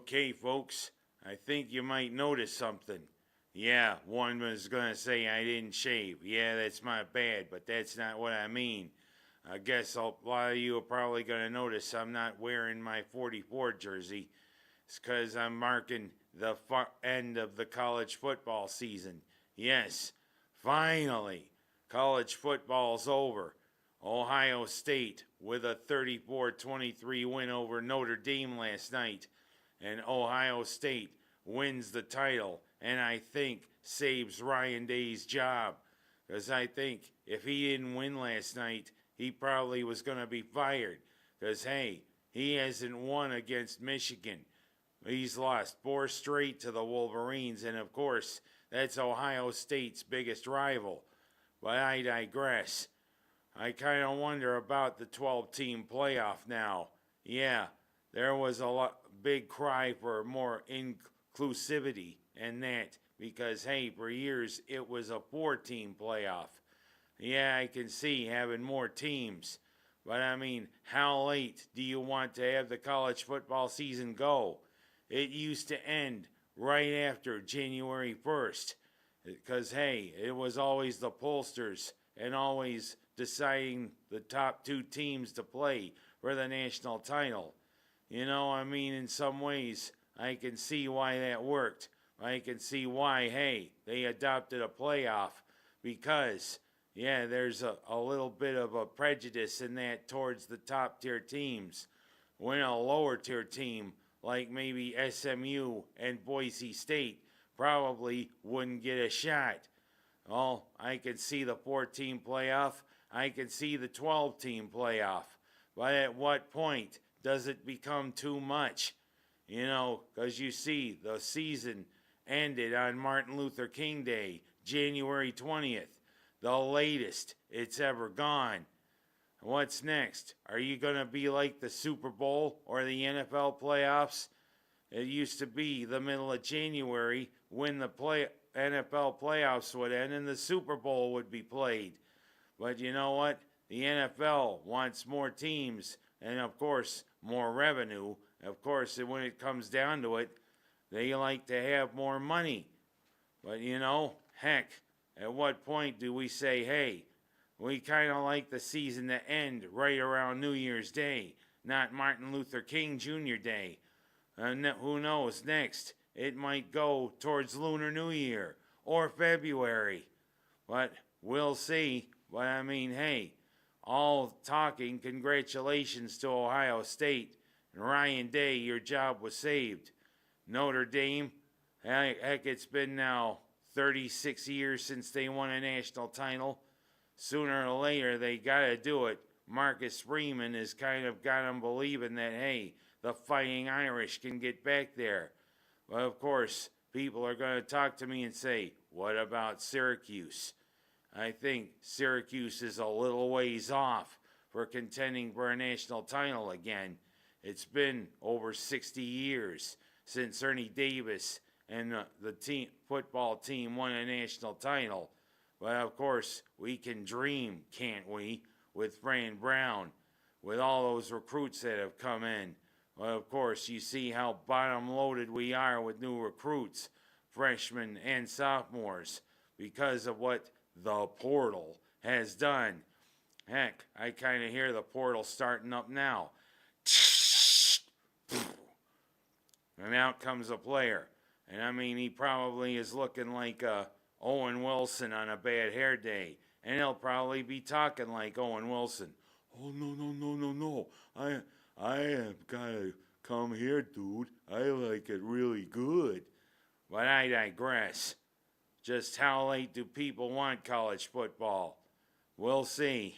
Okay, folks, I think you might notice something. Yeah, one was gonna say I didn't shave. Yeah, that's my bad, but that's not what I mean. I guess a lot of you are probably gonna notice I'm not wearing my 44 jersey. It's 'cause I'm marking the end of the college football season. Yes, finally, college football's over. Ohio State with a 34-23 win over Notre Dame last night, and Ohio State wins the title, and I think saves Ryan Day's job. Because I think if he didn't win last night, he probably was going to be fired. Because, hey, he hasn't won against Michigan. He's lost 4 straight to the Wolverines, and of course, that's Ohio State's biggest rival. But I digress. I kind of wonder about the 12-team playoff now. Yeah, there was a big cry for more inclusivity and that because, hey, for years it was a 4-team playoff. Yeah, I can see having more teams. But I mean, how late do you want to have the college football season go? It used to end right after January 1st. Because, hey, it was always the pollsters and always deciding the top 2 teams to play for the national title. You know, I mean, in some ways, I can see why that worked. I can see why, hey, they adopted a playoff because, yeah, there's a little bit of a prejudice in that towards the top tier teams. When a lower tier team, like maybe SMU and Boise State, probably wouldn't get a shot. Well, I can see the 4-team playoff. I can see the 12-team playoff. But at what point does it become too much? You know, because you see, the season ended on Martin Luther King Day, January 20th, the latest it's ever gone. What's next? Are you going to be like the Super Bowl or the NFL playoffs? It used to be the middle of January when the NFL playoffs would end and the Super Bowl would be played. But you know what? The NFL wants more teams and, of course, more revenue. Of course, when it comes down to it, they like to have more money. But, you know, heck, at what point do we say, hey, we kind of like the season to end right around New Year's Day, not Martin Luther King Jr. Day? And who knows next? It might go towards Lunar New Year or February. But we'll see. But I mean, hey, all talking, congratulations to Ohio State. And Ryan Day, your job was saved. Notre Dame, heck, it's been now 36 years since they won a national title. Sooner or later, they got to do it. Marcus Freeman has kind of got them believing that, hey, the Fighting Irish can get back there. But of course, people are going to talk to me and say, what about Syracuse? I think Syracuse is a little ways off for contending for a national title again. It's been over 60 years since Ernie Davis and the football team won a national title. But of course, we can dream, can't we, with Fran Brown, with all those recruits that have come in. Well, of course, you see how bottom-loaded we are with new recruits, freshmen and sophomores, because of what the portal has done. Heck, I kind of hear the portal starting up now. And out comes a player. And I mean, he probably is looking like Owen Wilson on a bad hair day. And he'll probably be talking like Owen Wilson. Oh, no. I have got to come here, dude. I like it really good. But I digress. Just how late do people want college football? We'll see.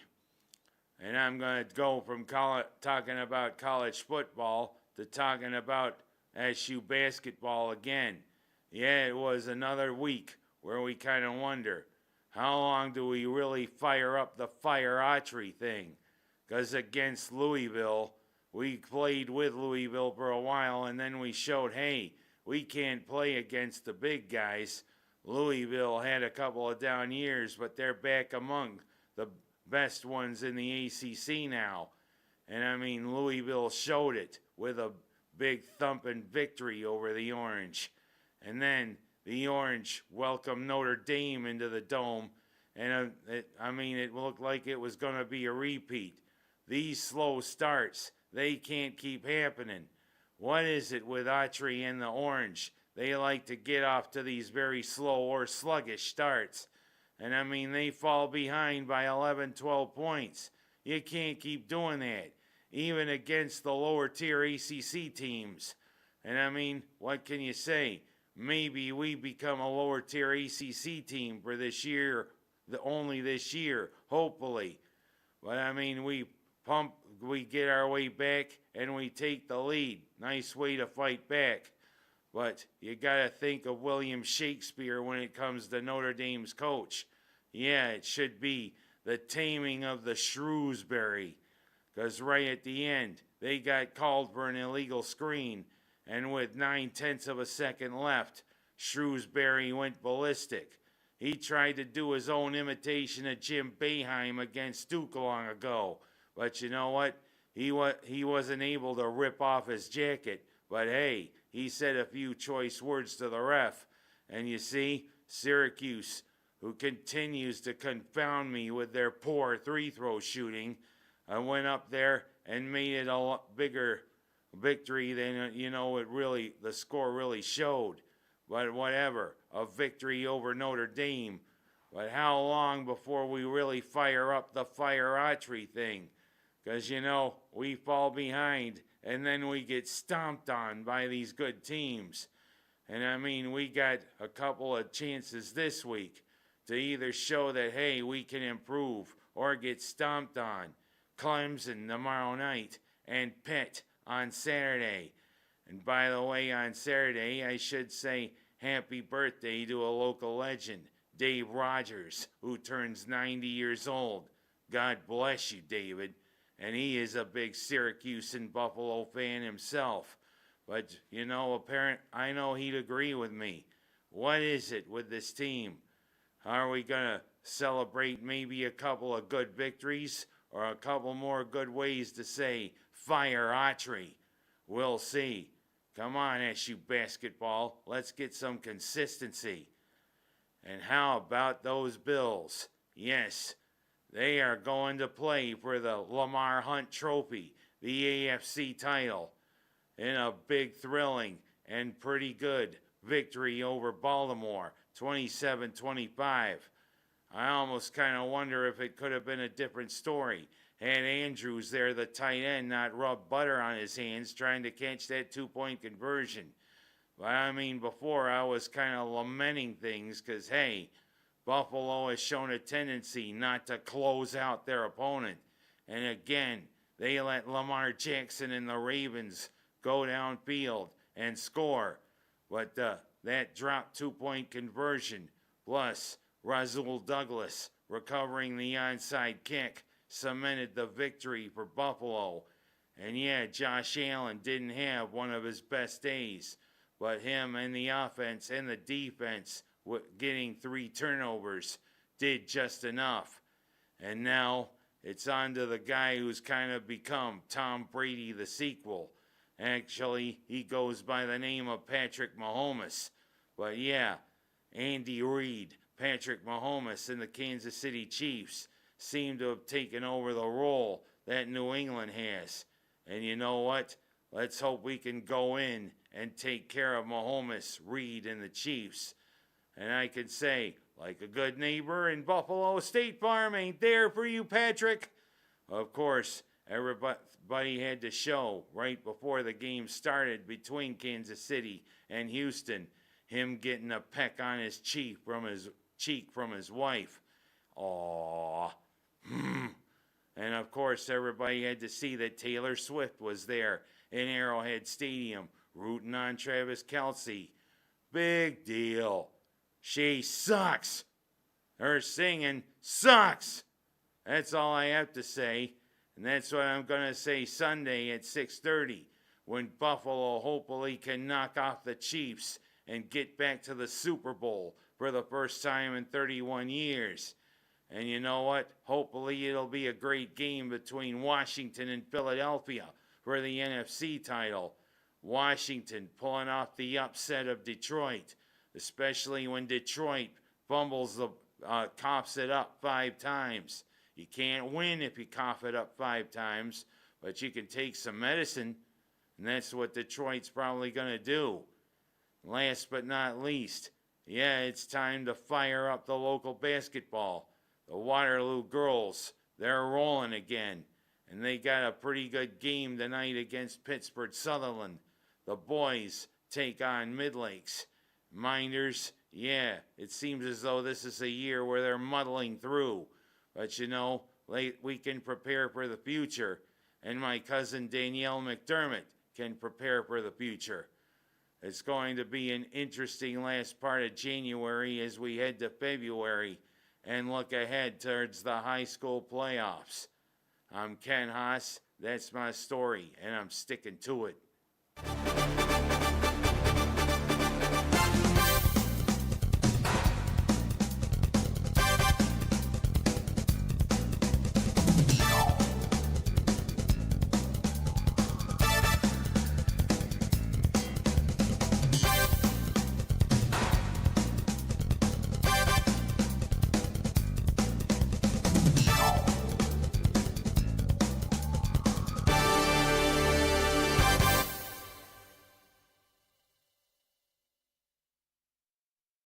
And I'm going to go from talking about college football to talking about SU basketball again. Yeah, it was another week where we kind of wonder, how long do we really fire up the fire archery thing? Because against Louisville, we played with Louisville for a while, and then we showed, hey, we can't play against the big guys. Louisville had a couple of down years, but they're back among the best ones in the ACC now. And I mean, Louisville showed it with a big thumping victory over the Orange. And then the Orange welcomed Notre Dame into the Dome, and it looked like it was going to be a repeat. These slow starts, they can't keep happening. What is it with Autry and the Orange? They like to get off to these very slow or sluggish starts. And they fall behind by 11, 12 points. You can't keep doing that, even against the lower tier ACC teams. And what can you say? Maybe we become a lower tier ACC team for this year, only this year, hopefully. But we get our way back and we take the lead. Nice way to fight back. But you gotta think of William Shakespeare when it comes to Notre Dame's coach. Yeah, it should be the taming of the Shrewsbury. Because right at the end, they got called for an illegal screen. And with 9/10 of a second left, Shrewsbury went ballistic. He tried to do his own imitation of Jim Boeheim against Duke long ago. But you know what? He wasn't able to rip off his jacket. But hey, he said a few choice words to the ref. And you see, Syracuse, who continues to confound me with their poor three-throw shooting, went up there and made it a lot bigger victory than, the score really showed. But whatever, a victory over Notre Dame. But how long before we really fire up the Fire Autry thing? Because, we fall behind and then we get stomped on by these good teams. And we got a couple of chances this week to either show that, hey, we can improve or get stomped on. Clemson tomorrow night and Pitt on Saturday. And by the way, on Saturday, I should say happy birthday to a local legend, Dave Rogers, who turns 90 years old. God bless you, David. And he is a big Syracuse and Buffalo fan himself. But, I know he'd agree with me. What is it with this team? Are we going to celebrate maybe a couple of good victories or a couple more good ways to say, Fire Autry? We'll see. Come on, SU basketball. Let's get some consistency. And how about those Bills? Yes, they are going to play for the Lamar Hunt Trophy, the AFC title, in a big, thrilling, and pretty good victory over Baltimore, 27-25. I almost kind of wonder if it could have been a different story had Andrews there, the tight end, not rub butter on his hands trying to catch that two-point conversion. But before I was kind of lamenting things because, hey, Buffalo has shown a tendency not to close out their opponent. And again, they let Lamar Jackson and the Ravens go downfield and score. But that dropped two-point conversion, plus Rasul Douglas recovering the onside kick, cemented the victory for Buffalo. And yeah, Josh Allen didn't have one of his best days, but him and the offense and the defense getting 3 turnovers did just enough. And now it's on to the guy who's kind of become Tom Brady the sequel. Actually, he goes by the name of Patrick Mahomes. But yeah, Andy Reid, Patrick Mahomes, and the Kansas City Chiefs seem to have taken over the role that New England has. And you know what? Let's hope we can go in and take care of Mahomes, Reid, and the Chiefs. And I could say, like a good neighbor in Buffalo, State Farm ain't there for you, Patrick. Of course, everybody had to show right before the game started between Kansas City and Houston, him getting a peck on his cheek from his wife. Aww. And of course, everybody had to see that Taylor Swift was there in Arrowhead Stadium, rooting on Travis Kelce. Big deal. She sucks. Her singing sucks. That's all I have to say. And that's what I'm going to say Sunday at 6:30 when Buffalo hopefully can knock off the Chiefs and get back to the Super Bowl for the first time in 31 years. And you know what? Hopefully it'll be a great game between Washington and Philadelphia for the NFC title. Washington pulling off the upset of Detroit, especially when Detroit coughs it up 5 times. You can't win if you cough it up 5 times, but you can take some medicine, and that's what Detroit's probably going to do. Last but not least, yeah, it's time to fire up the local basketball. The Waterloo girls, they're rolling again, and they got a pretty good game tonight against Pittsburgh Sutherland. The boys take on Midlakes. Minders, yeah, it seems as though this is a year where they're muddling through. But you know, we can prepare for the future, and my cousin Danielle McDermott can prepare for the future. It's going to be an interesting last part of January as we head to February and look ahead towards the high school playoffs. I'm Ken Haas, that's my story, and I'm sticking to it.